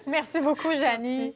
Merci beaucoup, Janie.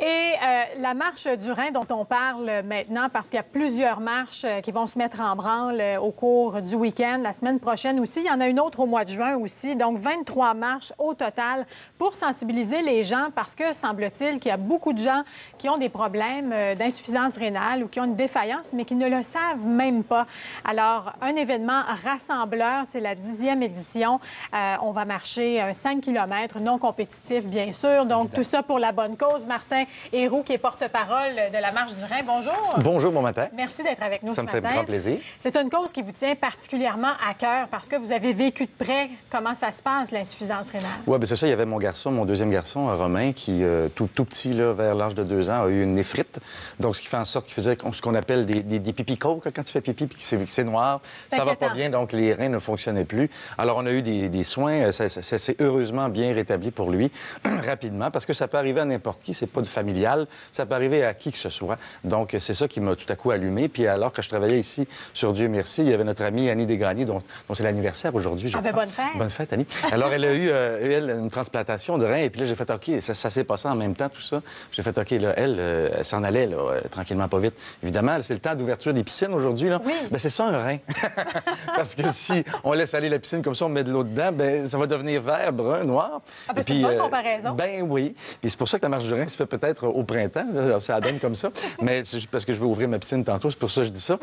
Et la marche du Rhin dont on parle maintenant, parce qu'il y a plusieurs marches qui vont se mettre en branle au cours du week-end, la semaine prochaine aussi. Il y en a une autre au mois de juin aussi. Donc, 23 marches au total pour sensibiliser les gens parce que, semble-t-il, qu'il y a beaucoup de gens qui ont des problèmes d'insuffisance rénale ou qui ont une défaillance, mais qui ne le savent même pas. Alors, un événement rassembleur, c'est la 10e édition. On va marcher 5 km non compétitif, bien sûr. Donc, tout ça pour la bonne cause. Martin Héroux, qui est porte-parole de la Marche du Rhin. Bonjour. Bonjour, bon matin. Merci d'être avec nous ce matin. Ça me fait grand plaisir. C'est une cause qui vous tient particulièrement à cœur parce que vous avez vécu de près comment ça se passe, l'insuffisance rénale. Oui, bien c'est ça. Il y avait mon garçon, mon deuxième garçon, Romain, qui, tout petit, là, vers l'âge de 2 ans, a eu une néphrite. Donc, ce qui fait en sorte qu'il faisait ce qu'on appelle des pipi-côtes. Quand tu fais pipi et que c'est noir, ça va pas bien, donc les reins ne fonctionnaient plus. Alors, on a eu des soins. Ça s'est heureusement bien rétabli pour lui rapidement parce que ça peut arriver à n'importe qui. C'est pas de familial. Ça peut arriver à qui que ce soit. Donc, c'est ça qui m'a tout à coup allumé. Puis, alors que je travaillais ici sur Dieu merci, il y avait notre amie Annie Desgraniers, dont c'est l'anniversaire aujourd'hui. Ah, ben, bonne fête. Bonne fête, Annie. Alors, elle a eu, elle, une transplantation de rein. Et puis là, j'ai fait, OK, ça s'est passé en même temps, tout ça. J'ai fait, OK, là, elle s'en allait, là, tranquillement, pas vite. Évidemment, c'est le temps d'ouverture des piscines aujourd'hui, là. Oui. Bien, c'est ça, un rein. Parce que si on laisse aller la piscine comme ça, on met de l'eau dedans, bien, ça va devenir vert, brun, noir. Ah, ben, c'est une bonne comparaison. Ben oui. Et c'est pour ça que la marche du rein se fait peut-être au printemps. Ça donne comme ça. Mais c'est parce que je vais ouvrir ma piscine tantôt, c'est pour ça que je dis ça.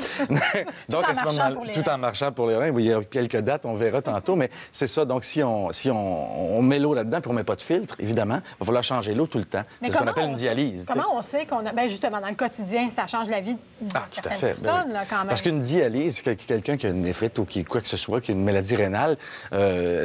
Donc, à ce moment-là, tout en marchant pour les reins, il y a quelques dates, on verra tantôt, mais c'est ça. Donc, si on met l'eau là-dedans puis on met pas de filtre, évidemment, il va falloir changer l'eau tout le temps. C'est ce qu'on appelle une dialyse. Comment on sait qu'on a... Bien, justement, dans le quotidien, ça change la vie de certaines personnes, là, quand même. Parce qu'une dialyse, quelqu'un qui a une néphrite ou qui quoi que ce soit, qui a une maladie rénale, à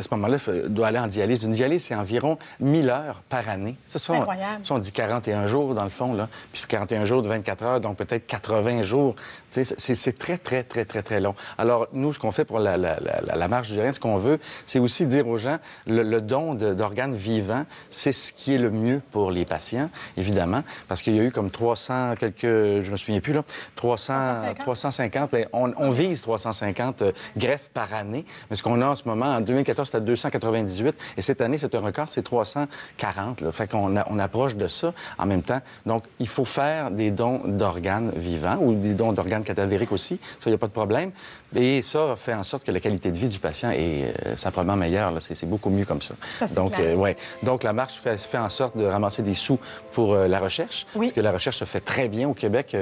ce moment-là, doit aller en dialyse. Une dialyse, c'est environ 1000 heures par année. Ça, incroyable. Ça, on dit 41 jours, dans le fond, là. Puis 41 jours de 24 heures, donc peut-être 80 jours. C'est très, très, très, très, très long. Alors, nous, ce qu'on fait pour la marche du rein, ce qu'on veut, c'est aussi dire aux gens, le don d'organes vivants, c'est ce qui est le mieux pour les patients, évidemment, parce qu'il y a eu comme 300, je me souviens plus, là, 350, bien, on vise 350 greffes par année, mais ce qu'on a en ce moment, en 2014, c'était 298, et cette année, c'est un record, c'est 340, là. Fait qu'on approche de ça en même temps. Donc, il faut faire des dons d'organes vivants ou des dons d'organes cadavériques aussi. Ça, il n'y a pas de problème. Et ça fait en sorte que la qualité de vie du patient est simplement meilleure. C'est beaucoup mieux comme ça. Donc, ouais. Donc, la marche fait en sorte de ramasser des sous pour la recherche. Oui. Parce que la recherche se fait très bien au Québec.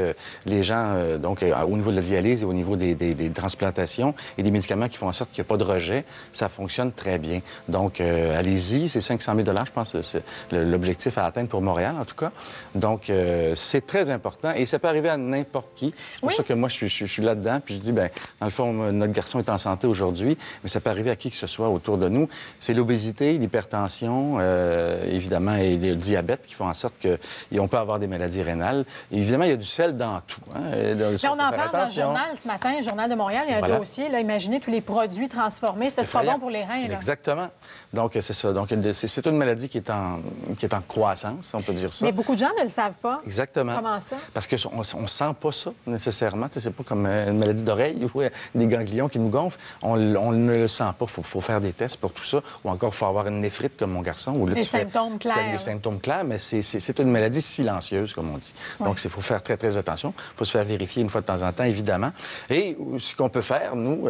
Les gens, au niveau de la dialyse et au niveau des transplantations et des médicaments qui font en sorte qu'il n'y a pas de rejet, ça fonctionne très bien. Donc, allez-y. C'est 500 000 $, je pense, c'est l'objectif à atteindre pour Montréal, en tout cas. Donc, c'est très important. Et ça peut arriver à n'importe qui. C'est pour ça que moi, je suis là-dedans. Puis je dis, bien, dans le fond, notre garçon est en santé aujourd'hui, mais ça peut arriver à qui que ce soit autour de nous. C'est l'obésité, l'hypertension, évidemment, et le diabète qui font en sorte qu'on peut avoir des maladies rénales. Et évidemment, il y a du sel dans tout. Hein? On en parle dans le journal ce matin, le Journal de Montréal. Il y a un dossier, là, imaginez tous les produits transformés. Ce sera bon pour les reins. Là. Exactement. Donc, c'est ça. Donc, c'est une maladie qui est en croissance, on peut dire ça. Mais beaucoup de gens ne le savent pas. Exactement. Comment ça? Parce qu'on ne sent pas ça, nécessairement. C'est pas comme une maladie d'oreille ou des ganglions qui nous gonflent. On ne le sent pas. Il faut faire des tests pour tout ça. Ou encore, il faut avoir une néphrite comme mon garçon. Où là, des symptômes clairs. Des symptômes clairs, mais c'est une maladie silencieuse, comme on dit. Oui. Donc, il faut faire très, très attention. Il faut se faire vérifier une fois de temps en temps, évidemment. Et ce qu'on peut faire, nous,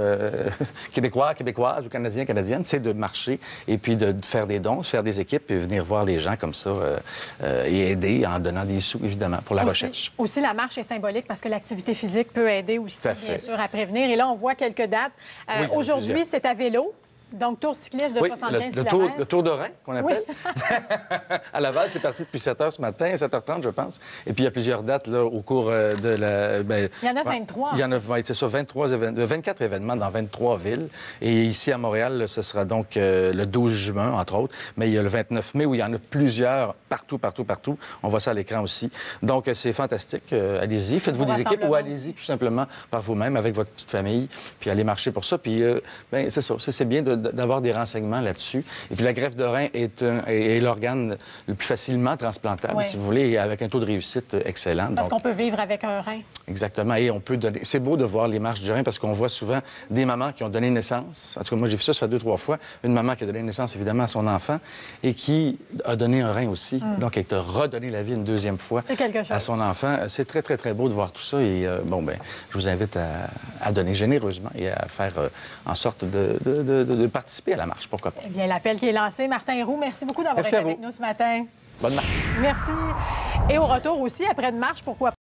Québécois, Québécoises ou Canadiens, Canadiennes, c'est de marcher et puis de faire des dons, faire des équipes et venir voir les gens comme ça et aider en donnant des sous, évidemment, pour la recherche. Aussi, la marche est symbolique parce que l'activité physique peut aider aussi, bien sûr, à prévenir. Et là, on voit quelques dates. Oui, aujourd'hui, c'est à vélo. Donc, tour cycliste de 75 km. Le tour de Rhin, qu'on appelle. Oui. À Laval, c'est parti depuis 7 h ce matin, 7h30, je pense. Et puis, il y a plusieurs dates là, au cours de la... Ben, il y en a 23. Il y en a, c'est ça, 24 événements dans 23 villes. Et ici, à Montréal, là, ce sera donc le 12 juin, entre autres. Mais il y a le 29 mai où il y en a plusieurs partout. On voit ça à l'écran aussi. Donc, c'est fantastique. Allez-y, faites-vous des équipes ou allez-y tout simplement par vous-même avec votre petite famille. Puis allez marcher pour ça. Puis, c'est ça, c'est bien de d'avoir des renseignements là-dessus. Et puis la greffe de rein est l'organe le plus facilement transplantable, si vous voulez, et avec un taux de réussite excellent. Parce qu'on peut vivre avec un rein. Exactement. Et on peut donner... C'est beau de voir les marches du rein parce qu'on voit souvent des mamans qui ont donné naissance. En tout cas, moi, j'ai vu ça fait 2-3 fois. Une maman qui a donné naissance, évidemment, à son enfant et qui a donné un rein aussi. Donc, elle a redonné la vie une deuxième fois à son enfant. C'est très, très, très beau de voir tout ça. Et je vous invite à donner généreusement et à faire en sorte de participer à la marche. Pourquoi pas? Eh bien, l'appel qui est lancé. Martin Roux, merci beaucoup d'avoir été avec nous ce matin. Bonne marche. Merci. Et au retour aussi, après une marche, pourquoi pas?